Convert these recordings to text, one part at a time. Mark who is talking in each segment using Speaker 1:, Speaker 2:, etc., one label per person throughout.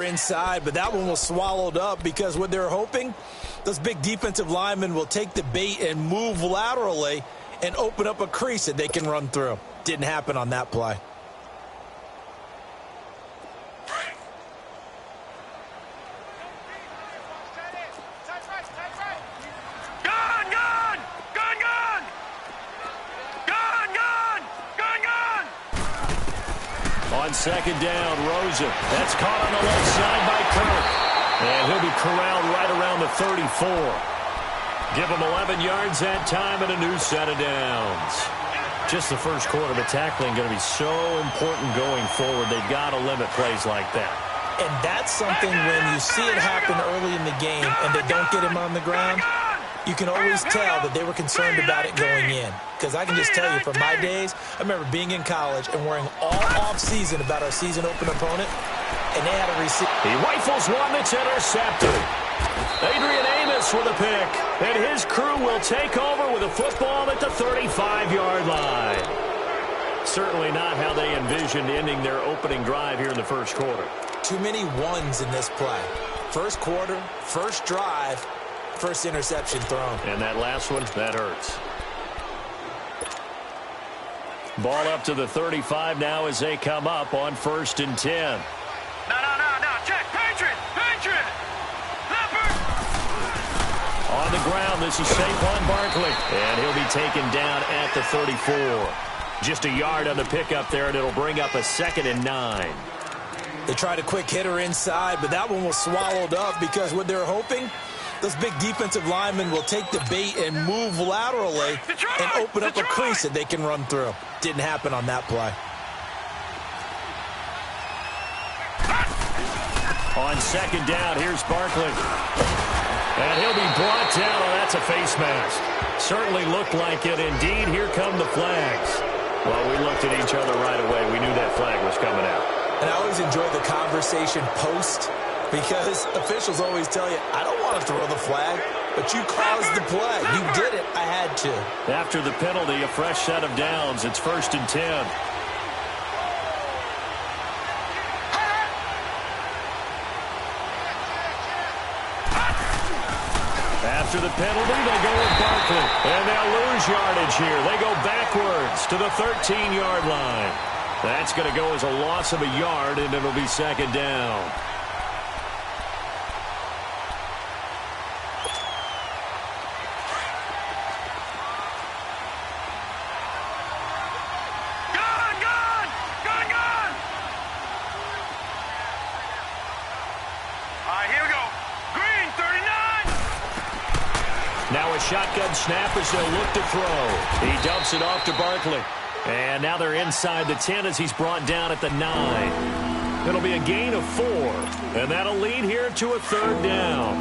Speaker 1: inside, but that one was swallowed up because what they're hoping, those big defensive linemen will take the bait and move laterally and open up a crease that they can run through. Didn't happen on that play.
Speaker 2: On second down, Rosen. That's caught on the left side by Kirk. And he'll be corralled right around the 34. Give him 11 yards that time and a new set of downs. Just the first quarter, but tackling going to be so important going forward. They've got to limit plays like that.
Speaker 1: And that's something when you see it happen early in the game and they don't get him on the ground, you can always tell that they were concerned about it going in. Because I can just tell you, from my days, I remember being in college and worrying all off-season about our season open opponent, and they had a receiver.
Speaker 2: He rifles one that's intercepted. Adrian Amos with a pick, and his crew will take over with a football at the 35-yard line. Certainly not how they envisioned ending their opening drive here in the first quarter.
Speaker 1: Too many ones in this play. First quarter, first drive, first interception thrown.
Speaker 2: And that last one, that hurts. Ball up to the 35 now as they come up on 1st and 10.
Speaker 3: No. Check. Patriot.
Speaker 2: On the ground, this is Saquon Barkley. And he'll be taken down at the 34. Just a yard on the pickup there, and it'll bring up a 2nd and 9.
Speaker 1: They tried a quick hitter inside, but that one was swallowed up because what they're hoping, those big defensive linemen will take the bait and move laterally and open up a crease that they can run through. Didn't happen on that play.
Speaker 2: On second down, here's Barkley. And he'll be brought down. Oh, that's a face mask. Certainly looked like it. Indeed, here come the flags. Well, we looked at each other right away. We knew that flag was coming out.
Speaker 1: And I always enjoy the conversation post, because officials always tell you, I don't want to throw the flag, but you caused the play. You did it. I had to.
Speaker 2: After the penalty, a fresh set of downs. It's 1st and 10. After the penalty, they go with Barkley. And they'll lose yardage here. They go backwards to the 13-yard line. That's going to go as a loss of a yard, and it'll be 2nd down. Now a shotgun snap as they'll look to throw. He dumps it off to Barkley. And now they're inside the 10 as he's brought down at the 9. It'll be a gain of 4. And that'll lead here to a 3rd down.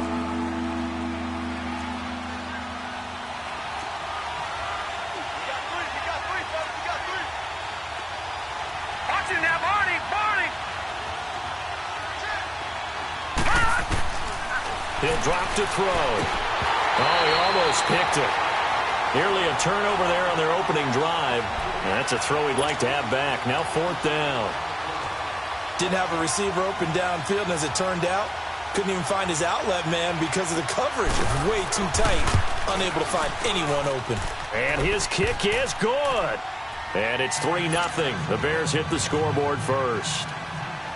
Speaker 3: Watch it now, Barney.
Speaker 2: He'll drop to throw. Oh, he almost picked it. Nearly a turnover there on their opening drive. That's a throw he'd like to have back. Now 4th down.
Speaker 1: Didn't have a receiver open downfield, and as it turned out, couldn't even find his outlet man because of the coverage. It was way too tight. Unable to find anyone open.
Speaker 2: And his kick is good. And it's 3-0. The Bears hit the scoreboard first.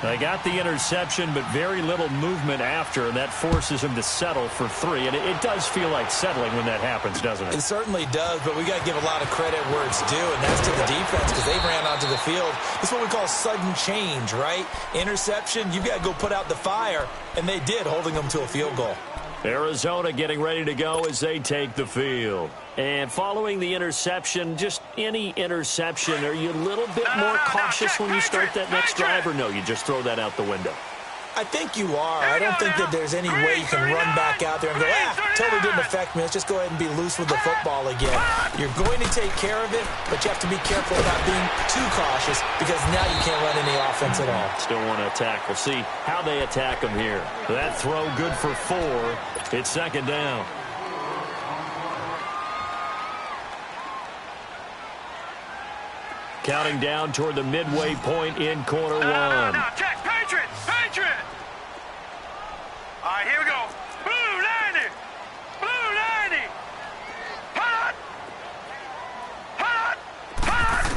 Speaker 2: They got the interception, but very little movement after, and that forces him to settle for 3. And it does feel like settling when that happens, doesn't it?
Speaker 1: It certainly does, but we got to give a lot of credit where it's due, and that's to the defense because they ran onto the field. It's what we call sudden change, right? Interception, you've got to go put out the fire, and they did, holding them to a field goal.
Speaker 2: Arizona getting ready to go as they take the field. And following the interception, just any interception, are you a little bit more cautious when you start that next drive, or no, you just throw that out the window?
Speaker 1: I think you are. I don't think that there's any way you can run back out there and go, totally didn't affect me. Let's just go ahead and be loose with the football again. You're going to take care of it, but you have to be careful about being too cautious because now you can't run any offense at all.
Speaker 2: Still want to attack. We'll see how they attack them here. That throw good for 4. It's 2nd down. Counting down toward the midway point in quarter 1.
Speaker 3: Check. Patriot. All right, here we go. Blue 90. Blue 90. Hot. Hot. Hot.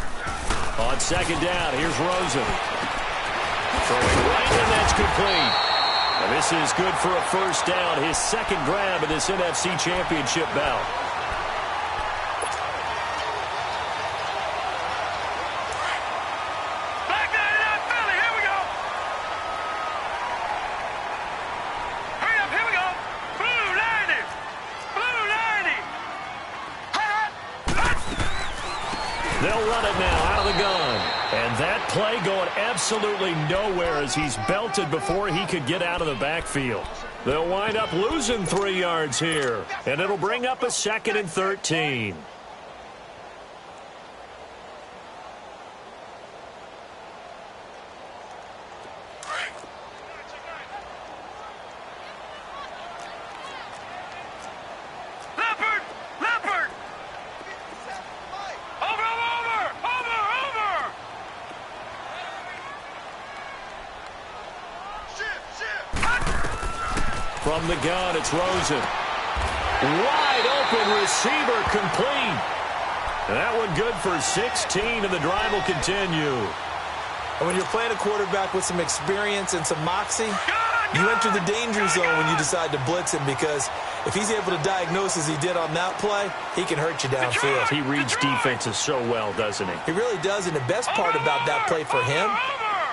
Speaker 2: On second down, here's Rosen. Throwing right, and that's complete. And this is good for a first down, his second grab of this NFC Championship bout.
Speaker 3: Back 99 Philly, here we go. Hurry up, here we go. Blue 90. Blue 90. Hot. Hot.
Speaker 2: They'll run it now out of the gun. And that play going absolutely nowhere as he's belted before he could get out of the backfield. They'll wind up losing 3 yards here. And it'll bring up a 2nd and 13.
Speaker 3: Leopard. Leopard. Over.
Speaker 2: From the gun, it's Rosen. Wide open receiver complete. And that one good for 16, and the drive will continue.
Speaker 1: And when you're playing a quarterback with some experience and some moxie, you enter the danger zone when you decide to blitz him, because if he's able to diagnose as he did on that play, he can hurt you downfield.
Speaker 2: He reads defenses so well, doesn't he?
Speaker 1: He really does, and the best part about that play for him,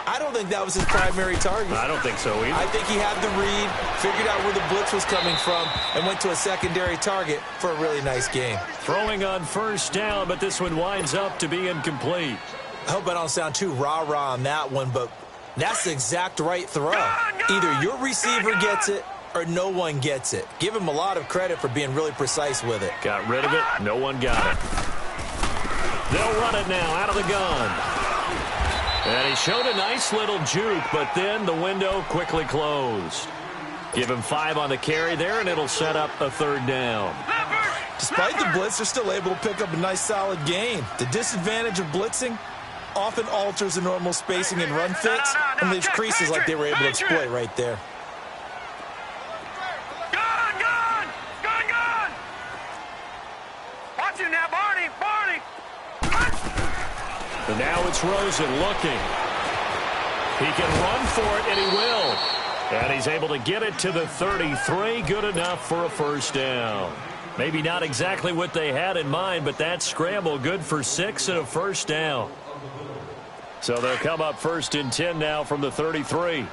Speaker 1: I don't think that was his primary target.
Speaker 2: I don't think so either.
Speaker 1: I think he had the read, figured out where the blitz was coming from, and went to a secondary target for a really nice game.
Speaker 2: Throwing on first down, but this one winds up to be incomplete.
Speaker 1: I hope I don't sound too rah-rah on that one, but that's the exact right throw. Either your receiver gets it or no one gets it. Give him a lot of credit for being really precise with it.
Speaker 2: Got rid of it. No one got it. They'll run it now out of the gun. And he showed a nice little juke, but then the window quickly closed. Give him 5 on the carry there, and it'll set up a 3rd down.
Speaker 1: Despite the blitz, they're still able to pick up a nice, solid gain. The disadvantage of blitzing often alters the normal spacing and run fits, and leaves creases like they were able to exploit right there.
Speaker 3: Gun. Watch him now, Barney.
Speaker 2: And now it's Rosen looking. He can run for it, and he will. And he's able to get it to the 33. Good enough for a first down. Maybe not exactly what they had in mind, but that scramble good for 6 and a first down. So they'll come up 1st and 10 now from the 33.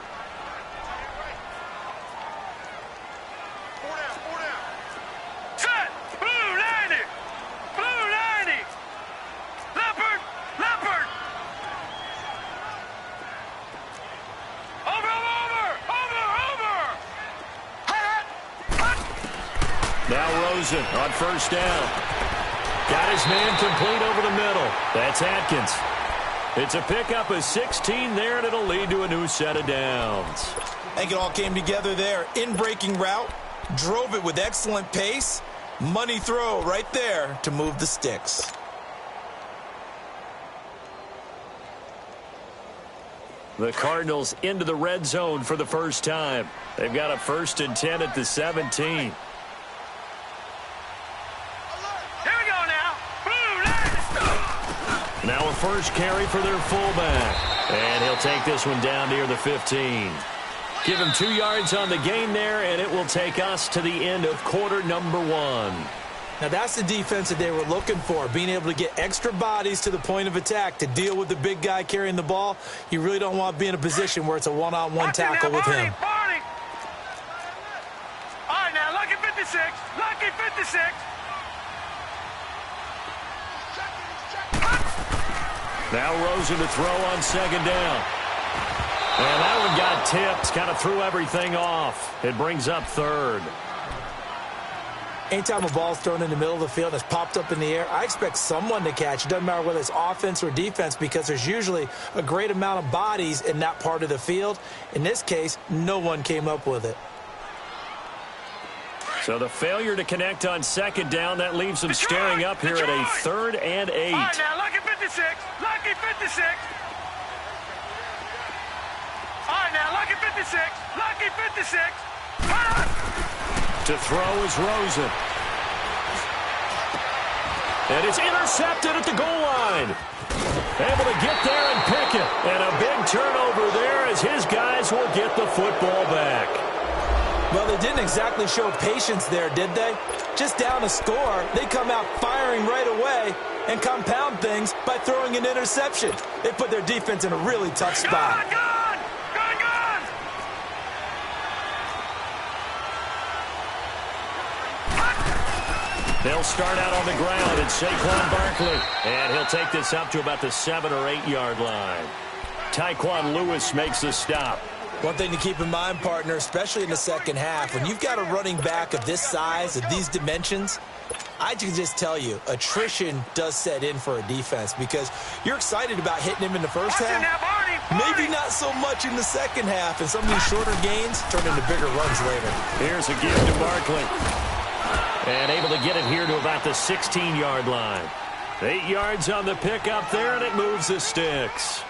Speaker 3: Set. Blue 90. Blue 90. Leopard. Over. Hot.
Speaker 2: Now Rosen on first down. Got his man complete over the middle. That's Atkins. It's a pickup of 16 there, and it'll lead to a new set of downs.
Speaker 1: I think it all came together there. In-breaking route, drove it with excellent pace. Money throw right there to move the sticks.
Speaker 2: The Cardinals into the red zone for the first time. They've got a 1st and 10 at the 17. Now a first carry for their fullback. And he'll take this one down near the 15. Give him 2 yards on the gain there, and it will take us to the end of quarter number 1.
Speaker 1: Now that's the defense that they were looking for, being able to get extra bodies to the point of attack to deal with the big guy carrying the ball. You really don't want to be in a position where it's a one-on-one tackle with him.
Speaker 3: Barney. All right, now, lucky 56. Lucky 56.
Speaker 2: Now Rosen to throw on second down. And that one got tipped, kind of threw everything off. It brings up 3rd.
Speaker 1: Anytime a ball's thrown in the middle of the field and it's popped up in the air, I expect someone to catch. It doesn't matter whether it's offense or defense, because there's usually a great amount of bodies in that part of the field. In this case, no one came up with it.
Speaker 2: So the failure to connect on second down, that leaves them staring up here at a 3rd and 8.
Speaker 3: All right, now, lucky 56. Lucky 56. All right, now, lucky 56. Lucky 56.
Speaker 2: To throw is Rosen. And it's intercepted at the goal line. Able to get there and pick it. And a big turnover there as his guys will get the football back.
Speaker 1: Well, they didn't exactly show patience there, did they? Just down a score, they come out firing right away and compound things by throwing an interception. They put their defense in a really tough spot.
Speaker 2: They'll start out on the ground, and Saquon Barkley. And he'll take this up to about the 7- or 8-yard line. Tyquan Lewis makes the stop.
Speaker 1: One thing to keep in mind, partner, especially in the second half, when you've got a running back of this size, of these dimensions, I can just tell you, attrition does set in for a defense because you're excited about hitting him in the first half. Maybe not so much in the second half, and some of these shorter gains turn into bigger runs later.
Speaker 2: Here's a give to Barkley. And able to get it here to about the 16-yard line. 8 yards on the pickup there, and it moves the sticks.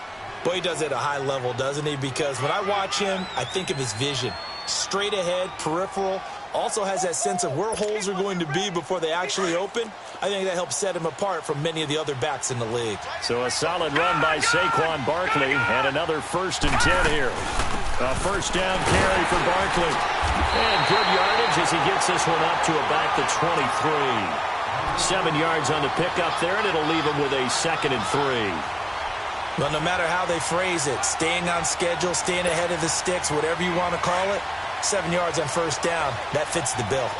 Speaker 1: Boy, he does it at a high level, doesn't he? Because when I watch him, I think of his vision. Straight ahead, peripheral, also has that sense of where holes are going to be before they actually open. I think that helps set him apart from many of the other backs in the league.
Speaker 2: So a solid run by Saquon Barkley, and another 1st and 10 here. A first down carry for Barkley. And good yardage as he gets this one up to about the 23. 7 yards on the pickup there, and it'll leave him with a 2nd and 3.
Speaker 1: Well, no matter how they phrase it, staying on schedule, staying ahead of the sticks, whatever you want to call it, 7 yards on first down, that fits the bill.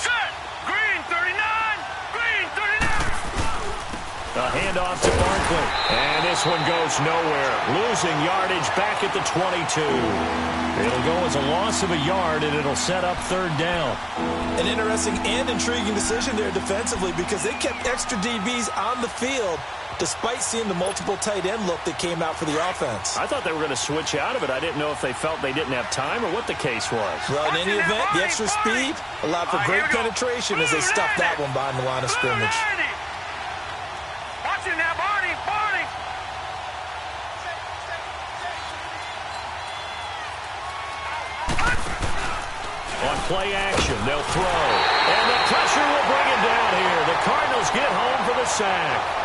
Speaker 3: Set! Green 39! Green 39!
Speaker 2: A handoff to Barkley. And this one goes nowhere. Losing yardage back at the 22. It'll go as a loss of a yard, and it'll set up 3rd down.
Speaker 1: An interesting and intriguing decision there defensively because they kept extra DBs on the field despite seeing the multiple tight end look that came out for the offense.
Speaker 2: I thought they were going to switch out of it. I didn't know if they felt they didn't have time or what the case was.
Speaker 1: Well, in any event, the extra speed allowed for great penetration as they stuffed that one behind the line of scrimmage.
Speaker 3: Watching now, Barney! Barney!
Speaker 2: On play action, they'll throw. And the pressure will bring him down here. The Cardinals get home for the sack.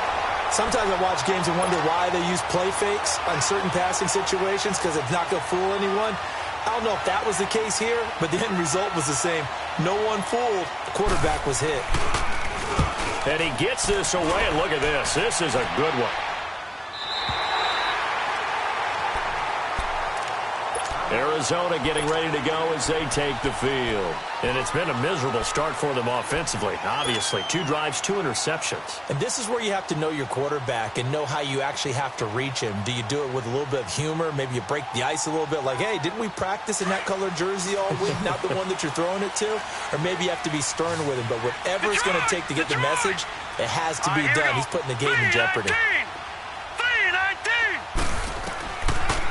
Speaker 1: Sometimes I watch games and wonder why they use play fakes on certain passing situations because it's not going to fool anyone. I don't know if that was the case here, but the end result was the same. No one fooled. The quarterback was hit.
Speaker 2: And he gets this away, and look at this. This is a good one. Arizona getting ready to go as they take the field. And it's been a miserable start for them offensively, obviously. 2 drives, 2 interceptions.
Speaker 1: And this is where you have to know your quarterback and know how you actually have to reach him. Do you do it with a little bit of humor? Maybe you break the ice a little bit like, hey, didn't we practice in that colored jersey all week? Not the one that you're throwing it to? Or maybe you have to be stern with him. But whatever it's going to take to get the message, it has to be done. He's putting the game in jeopardy.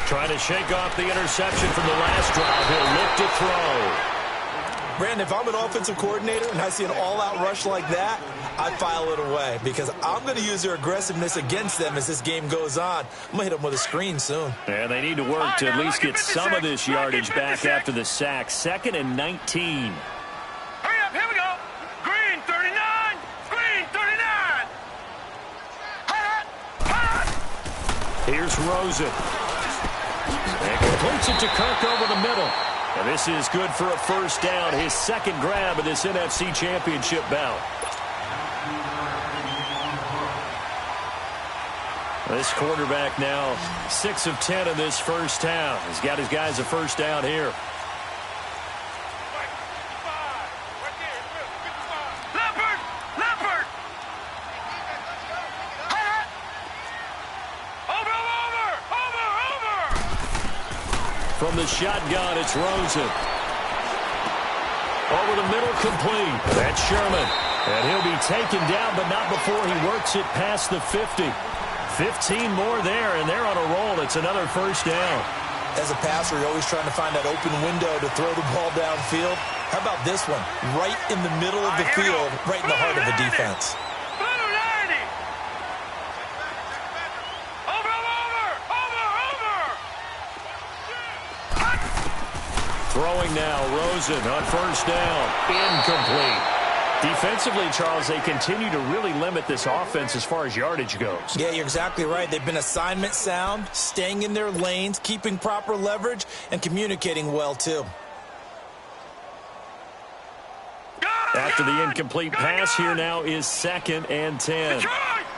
Speaker 2: Trying to shake off the interception from the last drive. He'll look to throw.
Speaker 1: Brandon, if I'm an offensive coordinator and I see an all-out rush like that, I file it away because I'm going to use their aggressiveness against them as this game goes on. I'm going to hit them with a screen soon.
Speaker 2: And they need to work to at least get some of this yardage back after the sack. 2nd and 19.
Speaker 3: Hurry up, here we go. Green 39! Green 39!
Speaker 2: Here's Rosen. And completes it to Kirk over the middle. And this is good for a first down. His 2nd grab of this NFC Championship bout. This quarterback now 6 of 10 in this first half. He's got his guys a first down here. From the shotgun, it's Rosen. Over the middle, complete. That's Sherman. And he'll be taken down, but not before he works it past the 50. 15 more there, and they're on a roll. It's another first down.
Speaker 1: As a passer, you're always trying to find that open window to throw the ball downfield. How about this one? Right in the middle of the field, right in the heart of the defense.
Speaker 2: Throwing now, Rosen on first down. Incomplete. Defensively, Charles, they continue to really limit this offense as far as yardage goes.
Speaker 1: Yeah, you're exactly right. They've been assignment sound, staying in their lanes, keeping proper leverage, and communicating well, too.
Speaker 2: After the incomplete pass, here now is 2nd and 10.
Speaker 3: Detroit!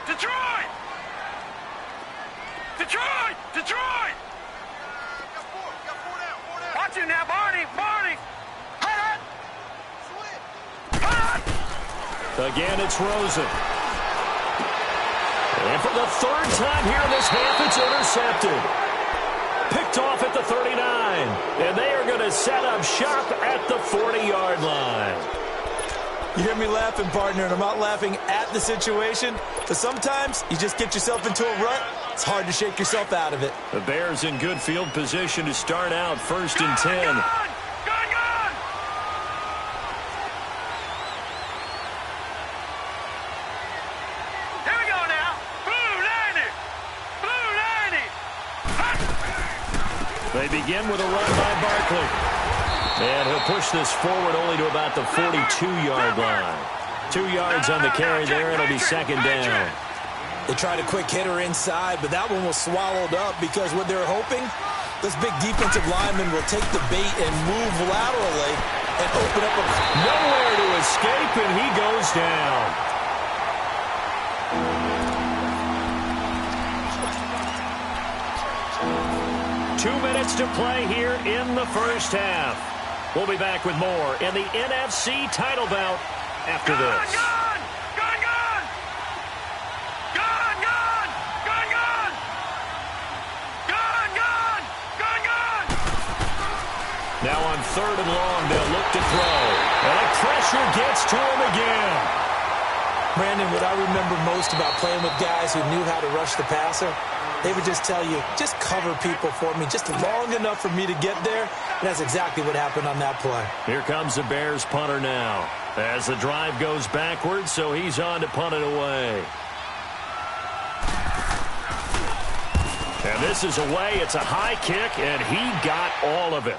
Speaker 3: Detroit! Detroit! Detroit! Watch him now, Barney! Barney! Hut! Hut!
Speaker 2: Again, it's Rosen. And for the 3rd time here in this half, it's intercepted. Picked off at the 39. And they are going to set up shop at the 40-yard line.
Speaker 1: You hear me laughing, partner, and I'm not laughing at the situation, but sometimes you just get yourself into a rut. It's hard to shake yourself out of it.
Speaker 2: The Bears in good field position to start out 1st and 10.
Speaker 3: Gun! Here we go now. Blue 90! Blue 90!
Speaker 2: They begin with a run by Barkley. And he'll push this forward only to about the 42-yard line. 2 yards on the carry there. It'll be 2nd down.
Speaker 1: They tried a quick hitter inside, but that one was swallowed up because what they're hoping, this big defensive lineman will take the bait and move laterally and open up a...
Speaker 2: Nowhere to escape, and he goes down. Two minutes to play here in the first half. We'll be back with more in the NFC title bout after this.
Speaker 3: Gun! Gun! Gun! Gun! Gun! Gun! Gun! Gun! Gun! Gun! Gun!
Speaker 2: Now on 3rd and long, they'll look to throw. And the pressure gets to him again.
Speaker 1: Brandon, what I remember most about playing with guys who knew how to rush the passer, they would just tell you, just cover people for me, just long enough for me to get there. And that's exactly what happened on that play.
Speaker 2: Here comes the Bears punter now. As the drive goes backwards, so he's on to punt it away. And this is away. It's a high kick, and he got all of it.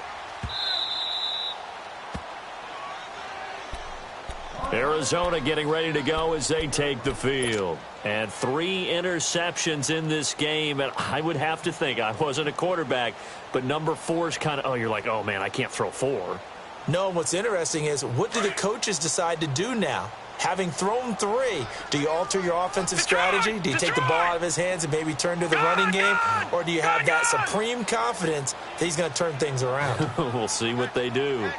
Speaker 2: Arizona getting ready to go as they take the field. And 3 interceptions in this game. And I would have to think, I wasn't a quarterback, but number 4 is kind of, you're like, oh, man, I can't throw 4.
Speaker 1: No, what's interesting is, what do the coaches decide to do now? Having thrown 3, do you alter your offensive strategy? Do you take the ball out of his hands and maybe turn to the running game? Or do you have that supreme confidence that he's going to turn things around?
Speaker 2: We'll see what they do.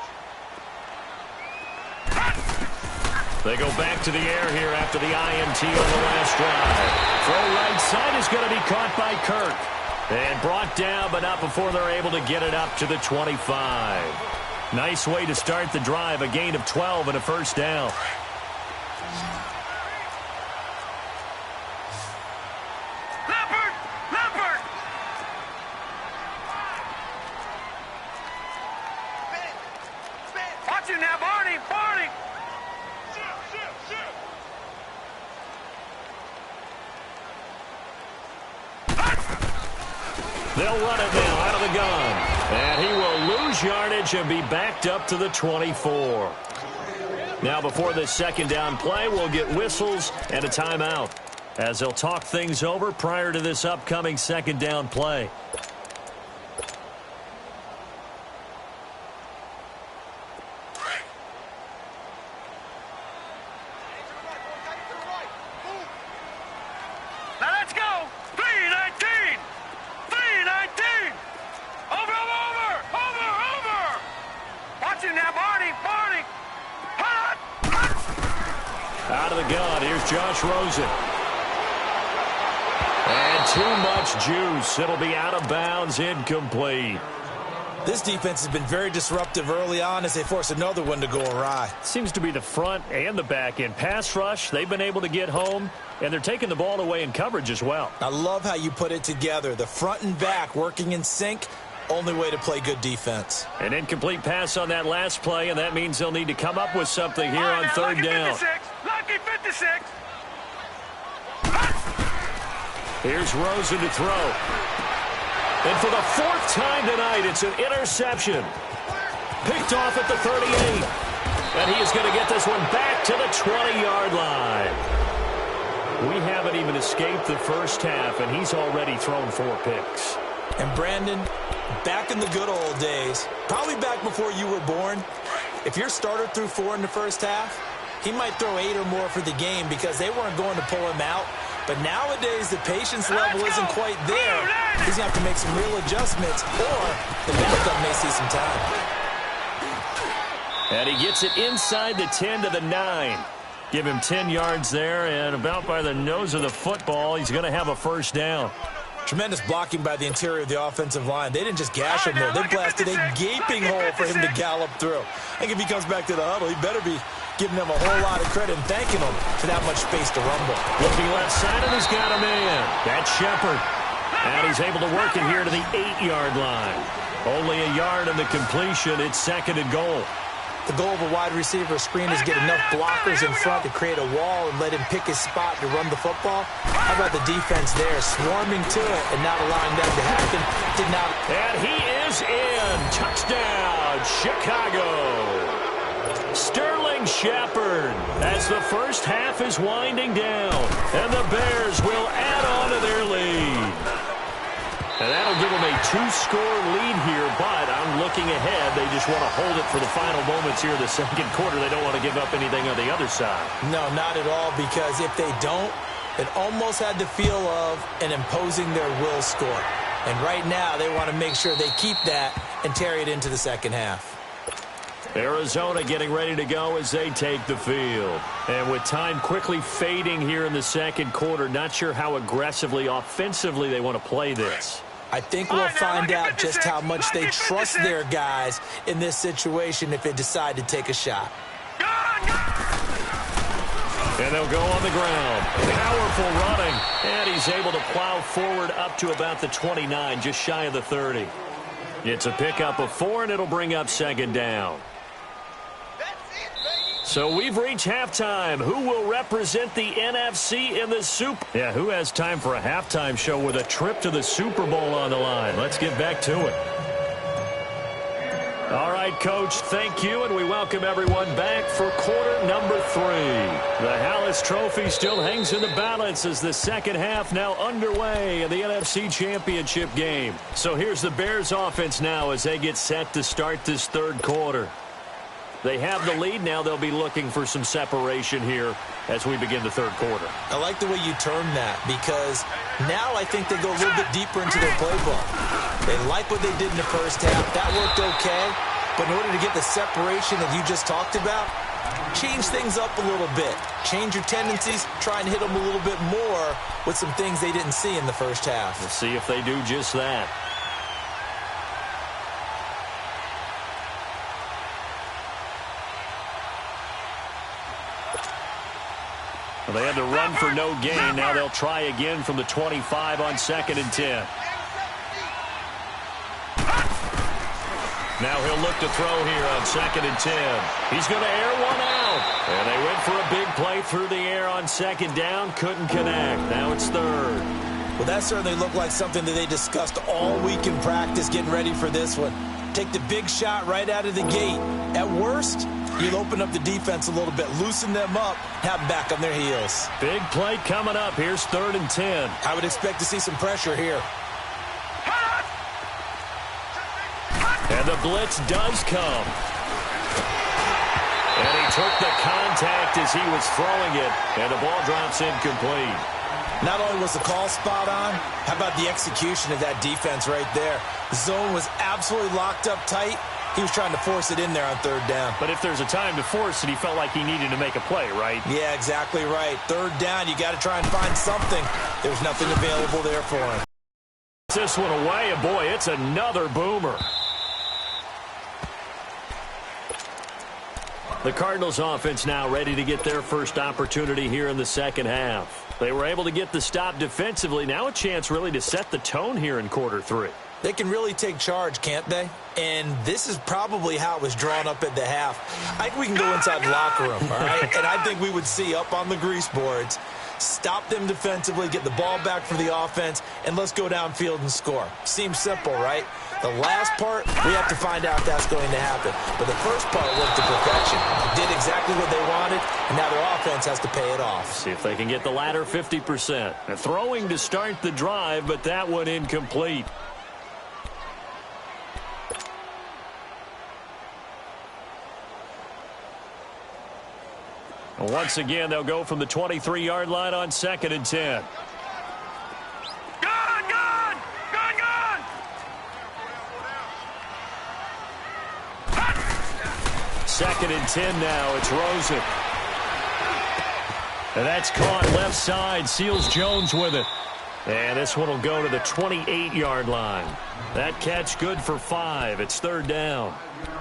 Speaker 2: They go back to the air here after the INT on the last drive. Throw right side is going to be caught by Kirk. And brought down, but not before they're able to get it up to the 25. Nice way to start the drive, a gain of 12 and a first down.
Speaker 3: Leopard! Leopard! Watch him now, Barney! Barney!
Speaker 2: They'll run it now out of the gun. And he will lose yardage and be backed up to the 24. Now before this 2nd down play, we'll get whistles and a timeout as they'll talk things over prior to this upcoming 2nd down play.
Speaker 3: Now let's go! 319! 319! Over! Watch him now, Barney! Barney! Hut!
Speaker 2: Out of the gun, here's Josh Rosen. And too much juice. It'll be out of bounds, incomplete.
Speaker 1: This defense has been very disruptive early on as they force another one to go awry.
Speaker 2: Seems to be the front and the back end. Pass rush, they've been able to get home, and they're taking the ball away in coverage as well.
Speaker 1: I love how you put it together. The front and back working in sync, only way to play good defense.
Speaker 2: An incomplete pass on that last play, and that means they'll need to come up with something here on 3rd down.
Speaker 3: Lucky 56!
Speaker 2: Here's Rosen to throw. And for the 4th time tonight, it's an interception. Picked off at the 38. And he is going to get this one back to the 20-yard line. We haven't even escaped the first half, and he's already thrown 4 picks.
Speaker 1: And Brandon, back in the good old days, probably back before you were born, if your starter threw 4 in the first half, he might throw 8 or more for the game because they weren't going to pull him out. But nowadays, the patience level isn't quite there. He's going to have to make some real adjustments, or the backup may see some time.
Speaker 2: And he gets it inside the 10 to the 9. Give him 10 yards there, and about by the nose of the football, he's going to have a first down.
Speaker 1: Tremendous blocking by the interior of the offensive line. They didn't just gash him there. They blasted a gaping hole for him to gallop through. I think if he comes back to the huddle, he better be giving them a whole lot of credit and thanking them for that much space to rumble.
Speaker 2: Looking left side, and he's got a man. That's Shepard. And he's able to work it here to the 8-yard line. Only a yard in the completion. It's 2nd and goal.
Speaker 1: The goal of a wide receiver screen is get enough blockers in front to create a wall and let him pick his spot to run the football. How about the defense there, swarming to it and not allowing that to happen? Did not.
Speaker 2: And he is in. Touchdown, Chicago. Sterling Shepard as the first half is winding down. And the Bears will add on to their lead. And that'll give them a 2-score lead here, but I'm looking ahead. They just want to hold it for the final moments here in the second quarter. They don't want to give up anything on the other side.
Speaker 1: No, not at all, because if they don't, it almost had the feel of an imposing their will score. And right now, they want to make sure they keep that and carry it into the second half.
Speaker 2: Arizona getting ready to go as they take the field. And with time quickly fading here in the second quarter, not sure how aggressively, offensively they want to play this.
Speaker 1: I think we'll find out just how much they trust their guys in this situation if they decide to take a shot.
Speaker 2: And they'll go on the ground. Powerful running. And he's able to plow forward up to about the 29, just shy of the 30. It's a pickup of 4, and it'll bring up 2nd down. So we've reached halftime. Who will represent the NFC in the Super? Yeah, who has time for a halftime show with a trip to the Super Bowl on the line? Let's get back to it. All right, Coach, thank you, and we welcome everyone back for quarter number 3. The Hallis Trophy still hangs in the balance as the second half now underway in the NFC Championship game. So here's the Bears offense now as they get set to start this third quarter. They have the lead. Now they'll be looking for some separation here as we begin the third quarter.
Speaker 1: I like the way you term that, because now I think they go a little bit deeper into their playbook. They like what they did in the first half. That worked okay. But in order to get the separation that you just talked about, change things up a little bit. Change your tendencies. Try and hit them a little bit more with some things they didn't see in the first half.
Speaker 2: Let's see if they do just that. Well, they had to run for no gain. Now they'll try again from the 25 on 2nd and 10. Now he'll look to throw here on 2nd and 10. He's going to air one out. And they went for a big play through the air on 2nd down. Couldn't connect. Now it's 3rd.
Speaker 1: Well, that certainly looked like something that they discussed all week in practice getting ready for this one. Take the big shot right out of the gate. At worst, you'll open up the defense a little bit, loosen them up, have them back on their heels.
Speaker 2: Big play coming up. Here's 3rd and 10.
Speaker 1: I would expect to see some pressure here.
Speaker 2: And the blitz does come. And he took the contact as he was throwing it, and the ball drops incomplete.
Speaker 1: Not only was the call spot on, how about the execution of that defense right there? The zone was absolutely locked up tight. He was trying to force it in there on 3rd down.
Speaker 2: But if there's a time to force it, he felt like he needed to make a play, right?
Speaker 1: Yeah, exactly right. 3rd down, you got to try and find something. There's nothing available there for him.
Speaker 2: This one away, and boy, it's another boomer. The Cardinals offense now ready to get their first opportunity here in the second half. They were able to get the stop defensively. Now a chance really to set the tone here in quarter 3.
Speaker 1: They can really take charge, can't they? And this is probably how it was drawn up at the half. I think we can go inside the locker room, all right? And I think we would see up on the grease boards Stop them defensively, get the ball back for the offense, and let's go downfield and score. Seems simple, right? The last part, we have to find out if that's going to happen. But the first part worked to perfection. Did exactly what they wanted, and now their offense has to pay it off.
Speaker 2: See if they can get the latter 50%. A throwing to start the drive, but that one incomplete. And once again, they'll go from the 23-yard line on 2nd and 10. Second and 10 now. It's Rosen. And that's caught left side. Seals Jones with it. And this one will go to the 28-yard line. That catch good for 5. It's 3rd down.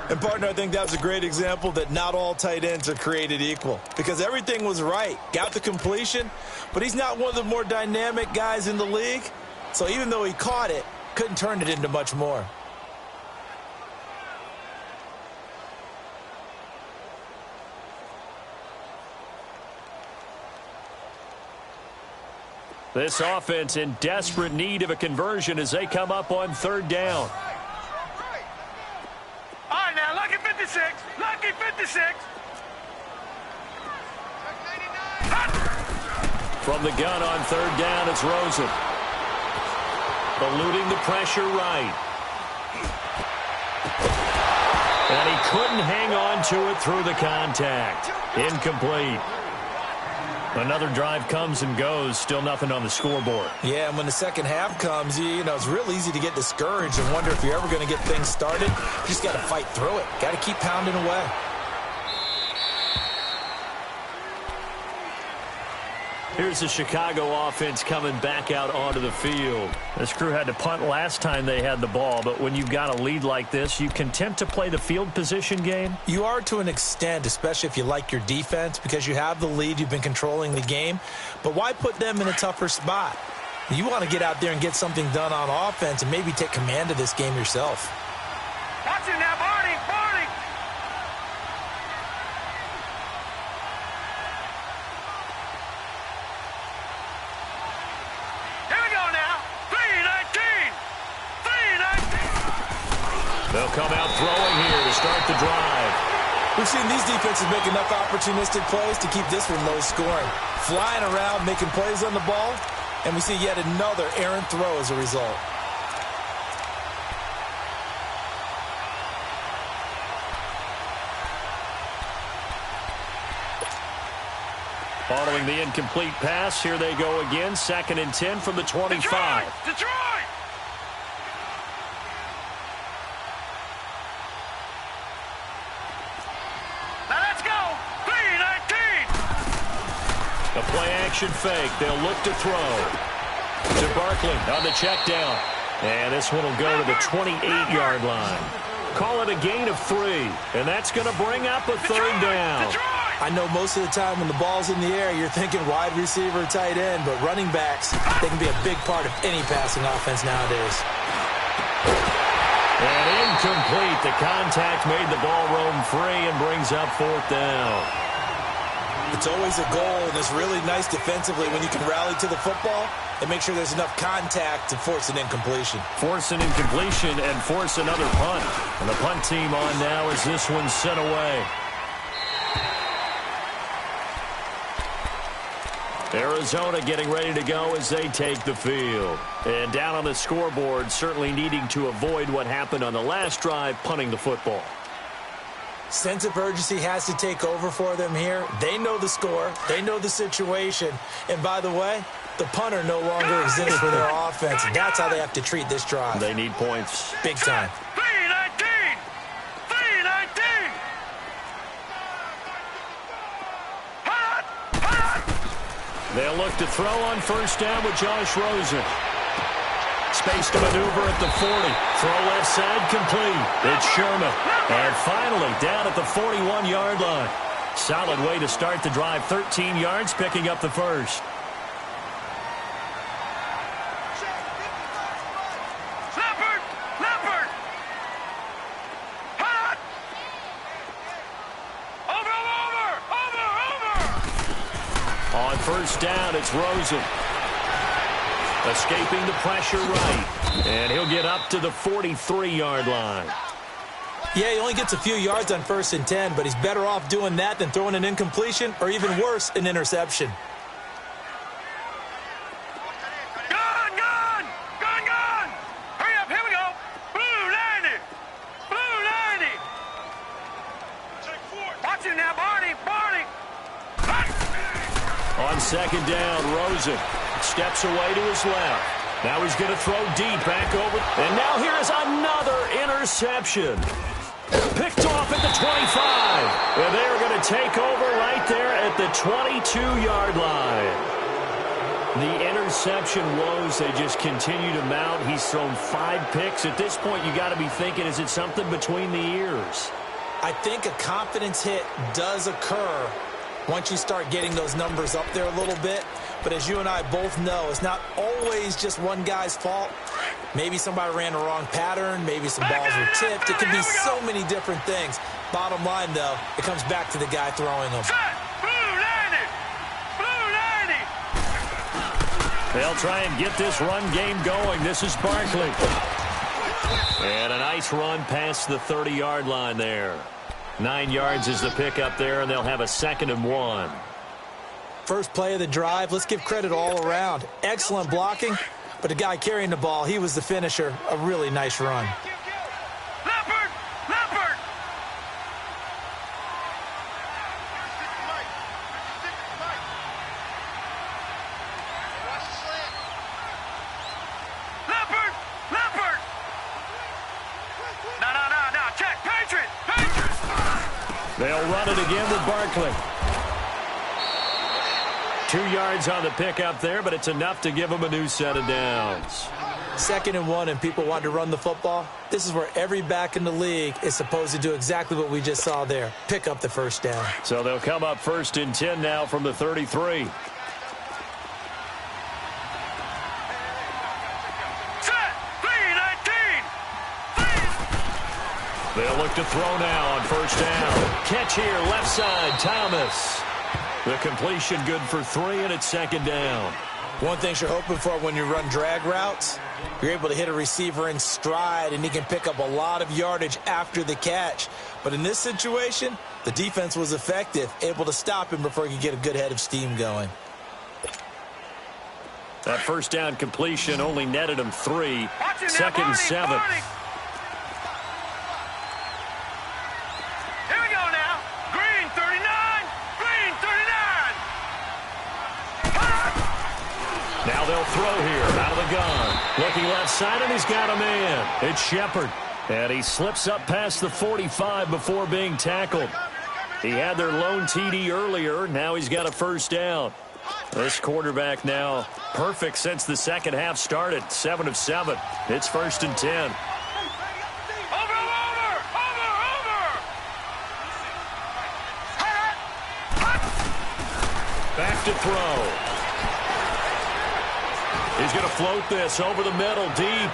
Speaker 1: And, partner, I think that was a great example that not all tight ends are created equal. Because everything was right. Got the completion, but he's not one of the more dynamic guys in the league. So even though he caught it, couldn't turn it into much more.
Speaker 2: This offense in desperate need of a conversion as they come up on 3rd down.
Speaker 3: All right, now, lucky 56. Lucky 56.
Speaker 2: From the gun on 3rd down, it's Rosen. Eluding the pressure right. And he couldn't hang on to it through the contact. Incomplete. Another drive comes and goes, still nothing on the scoreboard.
Speaker 1: Yeah, and when the second half comes, you know, it's real easy to get discouraged and wonder if you're ever going to get things started. You just got to fight through it. Got to keep pounding away.
Speaker 2: Here's the Chicago offense coming back out onto the field. This crew had to punt last time they had the ball, but when you've got a lead like this, you content to play the field position game?
Speaker 1: You are to an extent, especially if you like your defense, because you have the lead, you've been controlling the game. But why put them in a tougher spot? You want to get out there and get something done on offense and maybe take command of this game yourself.
Speaker 3: Watch it now, Barney. Barney. Here we go now. 3-19. 3-19.
Speaker 2: They'll come out throwing here to start the drive.
Speaker 1: We've seen these defenses make enough opportunistic plays to keep this one low scoring. Flying around, making plays on the ball, and we see yet another errant throw as a result.
Speaker 2: Following the incomplete pass, here they go again. 2nd and 10 from the 25.
Speaker 3: Detroit! Now let's go! 3-19!
Speaker 2: A play-action fake. They'll look to throw. To Barkley on the check down. And this one will go to the 28-yard line. Call it a gain of 3. And that's going to bring up a 3rd down.
Speaker 1: I know most of the time when the ball's in the air, you're thinking wide receiver, tight end, but running backs, they can be a big part of any passing offense nowadays.
Speaker 2: And incomplete. The contact made the ball roam free and brings up 4th down.
Speaker 1: It's always a goal, and it's really nice defensively when you can rally to the football and make sure there's enough contact to force an incompletion.
Speaker 2: Force an incompletion and force another punt. And the punt team on now as this one's sent away. Arizona getting ready to go as they take the field. And down on the scoreboard, certainly needing to avoid what happened on the last drive, punting the football.
Speaker 1: Sense of urgency has to take over for them here. They know the score. They know the situation. And by the way, the punter no longer exists for their offense. That's how they have to treat this drive.
Speaker 2: They need points.
Speaker 1: Big time.
Speaker 3: 3-19! 3-19!
Speaker 2: They'll look to throw on 1st down with Josh Rosen. Space to maneuver at the 40. Throw left side complete. It's Sherman. And finally down at the 41-yard line. Solid way to start the drive. 13 yards, picking up the first.
Speaker 3: Leopard! Hot! Over!
Speaker 2: On first down, it's Rosen. Escaping the pressure right. And he'll get up to the 43-yard line.
Speaker 1: Yeah, he only gets a few yards on 1st and 10, but he's better off doing that than throwing an incompletion or even worse, an interception.
Speaker 3: Gun! Gun! Gun! Gun! Hurry up, here we go! Blue 90! Blue 90! Watch it now, Barney! Barney!
Speaker 2: On second down, Rosen steps away to his left. Now he's going to throw deep back over. And now here is another interception. Picked off at the 25. And they're going to take over right there at the 22-yard line. The interception woes, they just continue to mount. He's thrown 5 picks. At this point, you got to be thinking, is it something between the ears?
Speaker 1: I think a confidence hit does occur once you start getting those numbers up there a little bit. But as you and I both know, it's not always just one guy's fault. Maybe somebody ran the wrong pattern. Maybe some balls were tipped. It can be so many different things. Bottom line, though, it comes back to the guy throwing them.
Speaker 3: Blue 90! Blue 90!
Speaker 2: They'll try and get this run game going. This is Barkley. And a nice run past the 30-yard line there. 9 yards is the pickup there, and they'll have a 2nd and 1.
Speaker 1: First play of the drive, let's give credit all around. Excellent blocking, but the guy carrying the ball, he was the finisher. A really nice run.
Speaker 3: Leopard! Leopard! Leopard! Leopard! No, check! Patriot! Patriot!
Speaker 2: They'll run it again with Barkley. 2 yards on the pickup there, but it's enough to give them a new set of downs.
Speaker 1: 2nd and 1, and people want to run the football. This is where every back in the league is supposed to do exactly what we just saw there. Pick up the first down.
Speaker 2: So they'll come up 1st and 10 now from the 33.
Speaker 3: Set! 3-19!
Speaker 2: They'll look to throw now on 1st down. Catch here, left side, Thomas. The completion good for 3, and it's 2nd down.
Speaker 1: One thing you're hoping for when you run drag routes, you're able to hit a receiver in stride, and he can pick up a lot of yardage after the catch. But in this situation, the defense was effective, able to stop him before he could get a good head of steam going.
Speaker 2: That 1st down completion only netted him 3. 2nd and 7.
Speaker 3: Here we go now. Green 39. Green 39.
Speaker 2: Now they'll throw here out of the gun. Looking left side, and he's got a man. It's Shepard. And he slips up past the 45 before being tackled. He had their lone TD earlier. Now he's got a 1st down. This quarterback now perfect since the second half started. 7 of 7. It's 1st and 10. Back to throw. He's going to float this over the middle deep.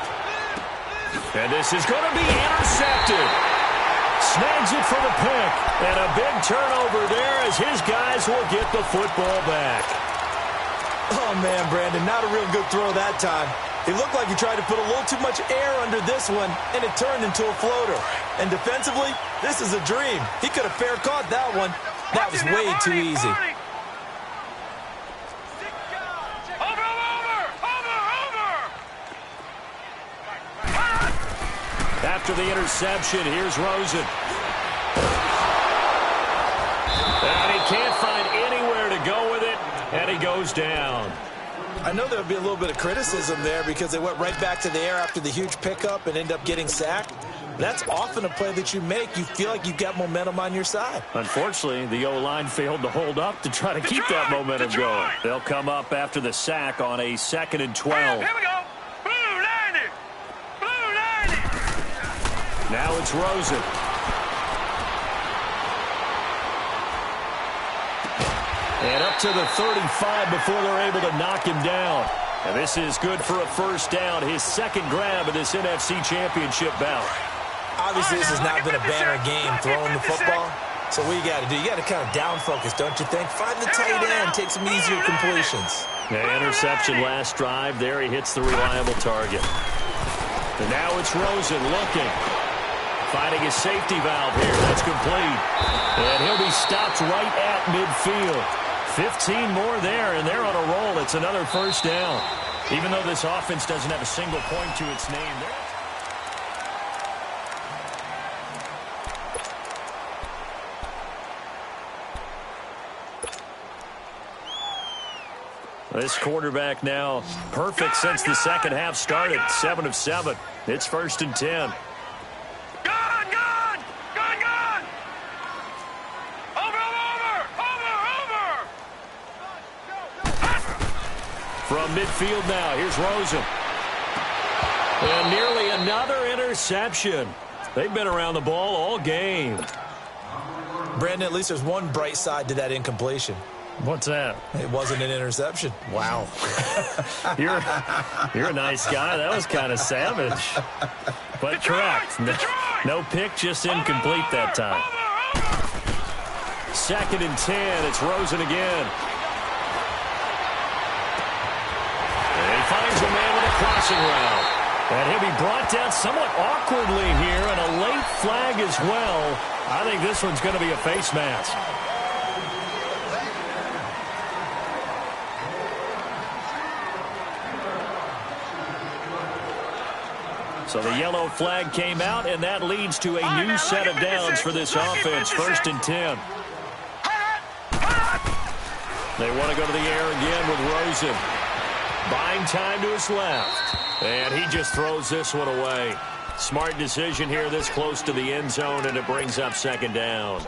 Speaker 2: And this is going to be intercepted. Snags it for the pick. And a big turnover there as his guys will get the football back.
Speaker 1: Oh, man, Brandon, not a real good throw that time. It looked like he tried to put a little too much air under this one, and it turned into a floater. And defensively, this is a dream. He could have fair caught that one. That was way too easy.
Speaker 2: After the interception, here's Rosen. And he can't find anywhere to go with it, and he goes down.
Speaker 1: I know there'll be a little bit of criticism there because they went right back to the air after the huge pickup and end up getting sacked. That's often a play that you make. You feel like you've got momentum on your side.
Speaker 2: Unfortunately, the O-line failed to hold up to try to keep that momentum going. They'll come up after the sack on a 2nd and 12.
Speaker 3: Here we go. Blue 90. Blue 90.
Speaker 2: Now it's Rosen. And up to the 35 before they're able to knock him down. And this is good for a 1st down. His 2nd grab of this NFC Championship bout.
Speaker 1: Obviously, this has not been a banner game throwing the football, So what you got to do, you got to kind of down focus, don't you think? Find the tight end, take some easier completions.
Speaker 2: Yeah, interception last drive. There he hits the reliable target. And now it's Rosen looking. Finding his safety valve here. That's complete. And he'll be stopped right at midfield. 15 more there, and they're on a roll. It's another first down. Even though this offense doesn't have a single point to its name, this quarterback now perfect since the second half started. 7 of 7. It's 1st and 10.
Speaker 3: Gone! Over!
Speaker 2: From midfield now, here's Rosen. And nearly another interception. They've been around the ball all game.
Speaker 1: Brandon, at least there's one bright side to that incompletion.
Speaker 2: What's that?
Speaker 1: It wasn't an interception.
Speaker 2: Wow. You're a nice guy. That was kind of savage. But correct. No pick, just incomplete that time. 2nd and 10. It's Rosen again. And he finds a man with a crossing route. And he'll be brought down somewhat awkwardly here, and a late flag as well. I think this one's going to be a face mask. So the yellow flag came out, and that leads to a new set of downs for this offense. 1st and 10. They want to go to the air again with Rosen. Buying time to his left. And he just throws this one away. Smart decision here this close to the end zone, and it brings up 2nd down.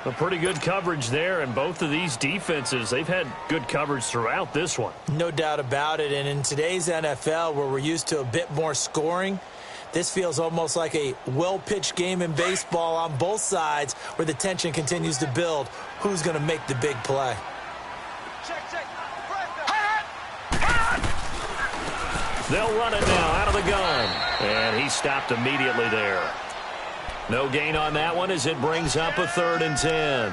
Speaker 2: A pretty good coverage there, and both of these defenses, they've had good coverage throughout this one.
Speaker 1: No doubt about it, and in today's NFL, where we're used to a bit more scoring, this feels almost like a well-pitched game in baseball on both sides where the tension continues to build. Who's going to make the big play?
Speaker 2: They'll run it now out of the gun. And he stopped immediately there. No gain on that one as it brings up a 3rd and 10.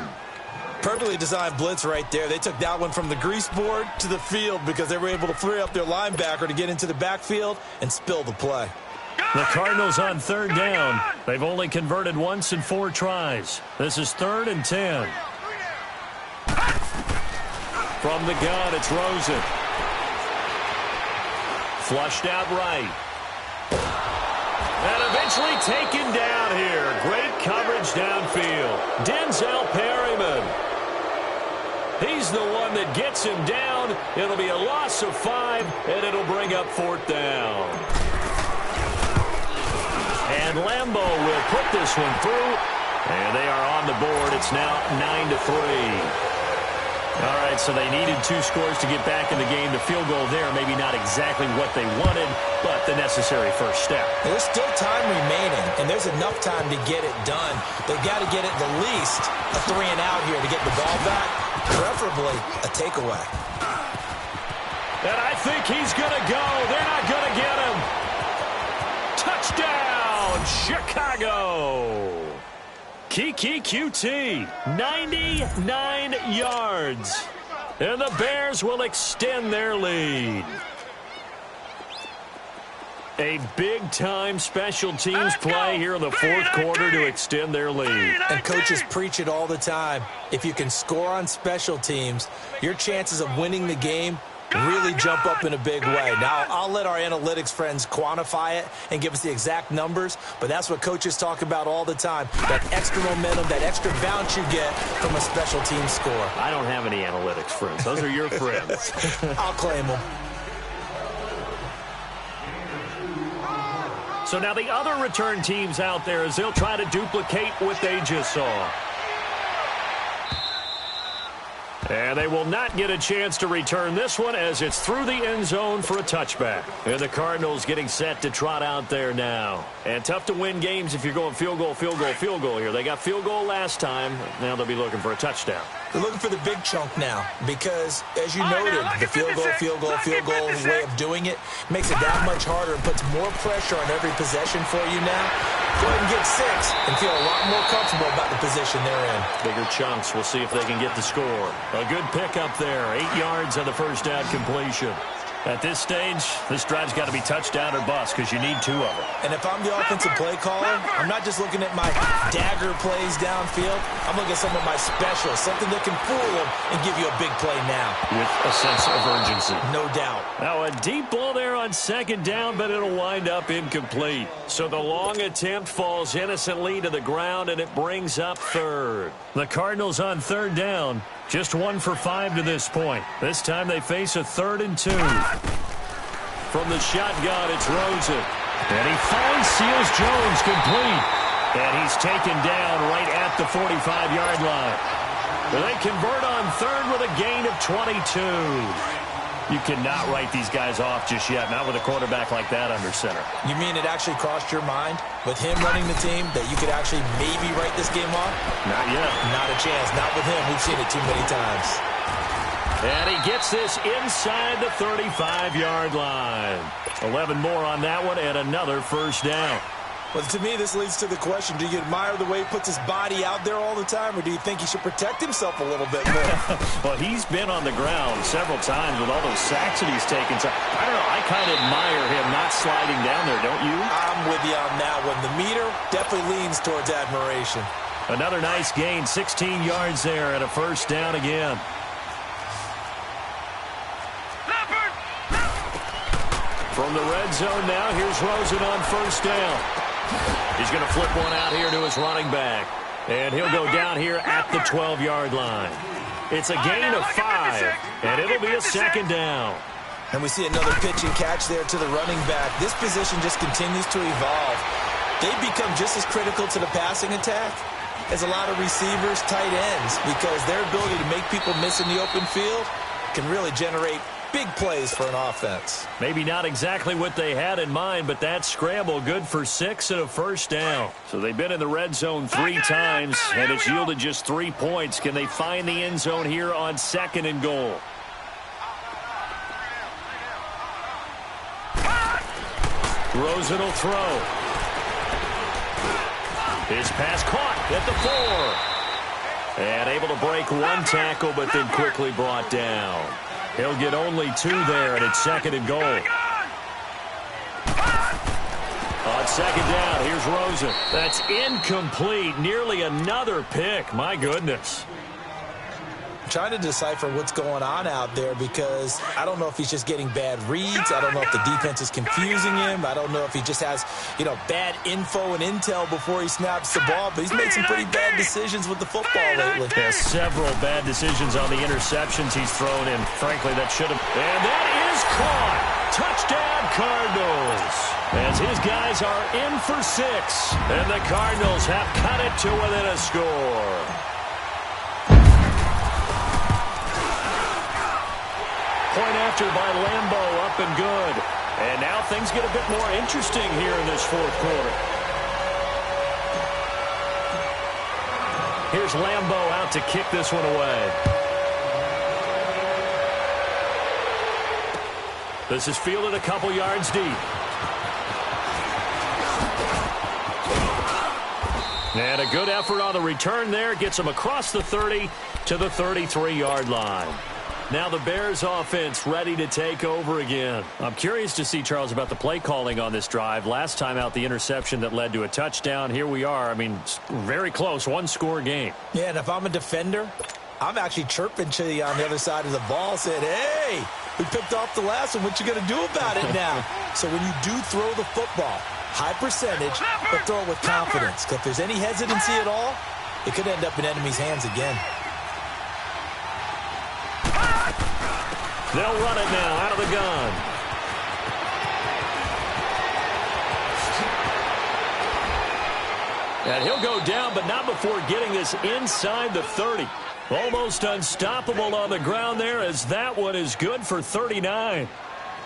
Speaker 1: Perfectly designed blitz right there. They took that one from the grease board to the field because they were able to free up their linebacker to get into the backfield and spill the play.
Speaker 2: The Cardinals on 3rd down. They've only converted once in 4 tries. This is 3rd and 10. From the gun, it's Rosen. Flushed out right. And eventually taken down here. Great coverage downfield. Denzel Perryman. He's the one that gets him down. It'll be a loss of 5, and it'll bring up 4th down. And Lambeau will put this one through. And they are on the board. It's now 9-3. All right, so they needed 2 scores to get back in the game. The field goal there, maybe not exactly what they wanted, but the necessary first step.
Speaker 1: There's still time remaining, and there's enough time to get it done. They've got to get at the least a 3-and-out here to get the ball back, preferably a takeaway.
Speaker 2: And I think he's going to go. They're not going to get him. Touchdown, Chicago. Kiki QT, 99 yards. And the Bears will extend their lead. A big-time special teams play here in the 4th quarter to extend their lead.
Speaker 1: And coaches preach it all the time. If you can score on special teams, your chances of winning the game really jump up in a big way. Now, I'll let our analytics friends quantify it and give us the exact numbers, but that's what coaches talk about all the time. That extra momentum, that extra bounce you get from a special team score.
Speaker 2: I don't have any analytics friends. Those are your friends.
Speaker 1: I'll claim them.
Speaker 2: So now the other return teams out there as they'll try to duplicate what they just saw. And they will not get a chance to return this one as it's through the end zone for a touchback. And the Cardinals getting set to trot out there now. And tough to win games if you're going field goal here. They got field goal last time. Now they'll be looking for a touchdown.
Speaker 1: They're looking for the big chunk now because, as you noted, the field goal way of doing it makes it that much harder and puts more pressure on every possession for you now. go ahead and get 6 and feel a lot more comfortable about the position they're in.
Speaker 2: Bigger chunks. We'll see if they can get the score. A good pickup there. 8 yards on the first down completion. At this stage, this drive's got to be touchdown or bust because you need 2 of them.
Speaker 1: And if I'm the offensive play caller, I'm not just looking at my dagger plays downfield. I'm looking at some of my specials, something that can fool them and give you a big play now.
Speaker 2: With a sense of urgency.
Speaker 1: No doubt.
Speaker 2: Now a deep ball there on second down, but it'll wind up incomplete. So the long attempt falls innocently to the ground, and it brings up third. The Cardinals on third down. Just 1 for 5 to this point. This time they face a 3rd and 2. From the shotgun, it's Rosen. And he finds Seals Jones complete. And he's taken down right at the 45-yard line. They convert on third with a gain of 22. You cannot write these guys off just yet, not with a quarterback like that under center.
Speaker 1: You mean it actually crossed your mind with him running the team that you could actually maybe write this game off?
Speaker 2: Not yet.
Speaker 1: Not a chance. Not with him. We've seen it too many times.
Speaker 2: And he gets this inside the 35-yard line. 11 more on that one and another first down.
Speaker 1: Well, to me, this leads to the question, do you admire the way he puts his body out there all the time, or do you think he should protect himself a little bit more?
Speaker 2: Well, he's been on the ground several times with all those sacks that he's taken. So, I don't know, I kind of admire him not sliding down there, don't you?
Speaker 1: I'm with you on that one. The meter definitely leans towards admiration.
Speaker 2: Another nice gain, 16 yards there and a first down again. From the red zone now, here's Rosen on first down. He's going to flip one out here to his running back. And he'll go down here at the 12-yard line. It's a gain of 5, and it'll be a second down.
Speaker 1: And we see another pitch and catch there to the running back. This position just continues to evolve. They've become just as critical to the passing attack as a lot of receivers, tight ends, because their ability to make people miss in the open field can really generate big plays for an offense.
Speaker 2: Maybe not exactly what they had in mind, but that scramble good for 6 and a first down. So they've been in the red zone 3 times, and it's yielded just 3 points. Can they find the end zone here on 2nd and goal? Rosen will throw. His pass caught at the 4. And able to break 1 tackle, but then quickly brought down. He'll get only 2 there, and it's 2nd and goal. On 2nd down, here's Rosen. That's incomplete. Nearly another pick. My goodness.
Speaker 1: Trying to decipher what's going on out there because I don't know if he's just getting bad reads. I don't know if the defense is confusing him. I don't know if he just has, bad info and intel before he snaps the ball. But he's made some pretty bad decisions with the football lately.
Speaker 2: Yeah, several bad decisions on the interceptions he's thrown in. Frankly, that should have. And that is caught. Touchdown, Cardinals. As his guys are in for 6. And the Cardinals have cut it to within a score. Point after by Lambeau, up and good. And now things get a bit more interesting here in this 4th quarter. Here's Lambeau out to kick this one away. This is fielded a couple yards deep. And a good effort on the return there. Gets him across the 30 to the 33-yard line. Now the Bears offense ready to take over again. I'm curious to see, Charles, about the play calling on this drive. Last time out, the interception that led to a touchdown. Here we are. I mean, very close, 1-score game.
Speaker 1: Yeah, and if I'm a defender, I'm actually chirping to you on the other side of the ball, saying, hey, we picked off the last one. What you going to do about it now? So when you do throw the football, high percentage, but throw it with confidence. Because if there's any hesitancy at all, it could end up in enemy's hands again.
Speaker 2: They'll run it now out of the gun. And he'll go down, but not before getting this inside the 30. Almost unstoppable on the ground there, as that one is good for 39.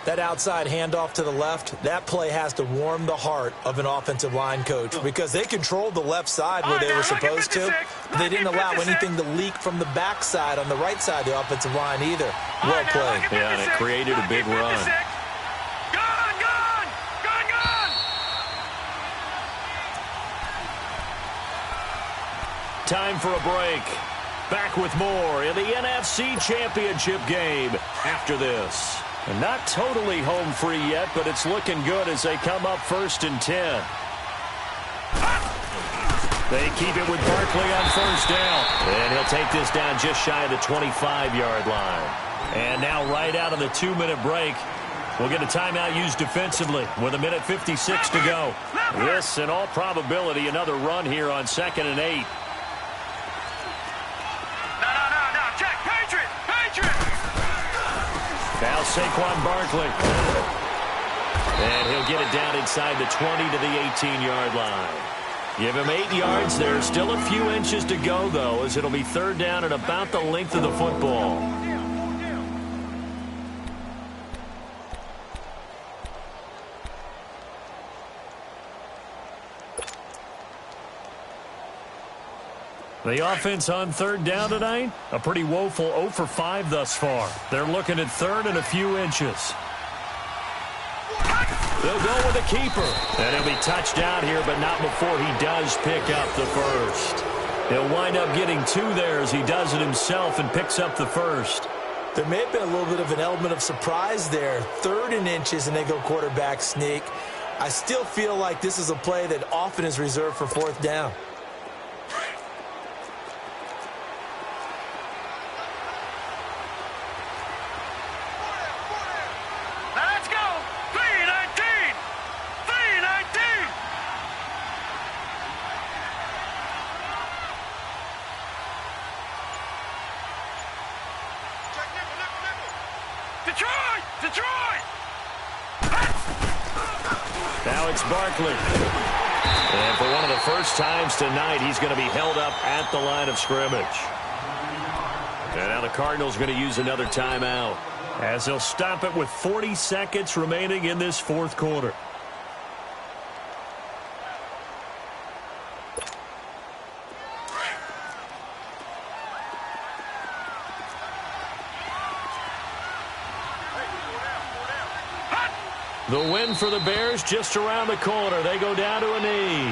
Speaker 1: That outside handoff to the left, that play has to warm the heart of an offensive line coach because they controlled the left side where they were supposed to. They didn't allow anything to leak from the backside on the right side of the offensive line either. Well played.
Speaker 2: Yeah, and it created a big run. time for a break. Back with more in the NFC Championship game after this. And not totally home free yet, but it's looking good as they come up 1st and 10. They keep it with Barkley on 1st down. And he'll take this down just shy of the 25-yard line. And now right out of the 2-minute break, we'll get a timeout used defensively with 1:56 to go. This, in all probability, another run here on 2nd and 8.
Speaker 3: No, check, Patriot!
Speaker 2: Now Saquon Barkley. And he'll get it down inside the 20 to the 18-yard line. Give him 8 yards. There's still a few inches to go, though, as it'll be 3rd down and about the length of the football. The offense on 3rd down tonight, a pretty woeful 0 for 5 thus far. They're looking at 3rd and a few inches. They'll go with a keeper. And he'll be touched down here, but not before he does pick up the first. He'll wind up getting 2 there as he does it himself and picks up the first.
Speaker 1: There may have been a little bit of an element of surprise there. 3rd and inches, and they go quarterback sneak. I still feel like this is a play that often is reserved for 4th down.
Speaker 3: Detroit!
Speaker 2: Now it's Barkley. And for one of the first times tonight, he's going to be held up at the line of scrimmage. And now the Cardinals going to use another timeout, as they'll stop it with 40 seconds remaining in this 4th quarter. The win for the Bears just around the corner. They go down to a knee.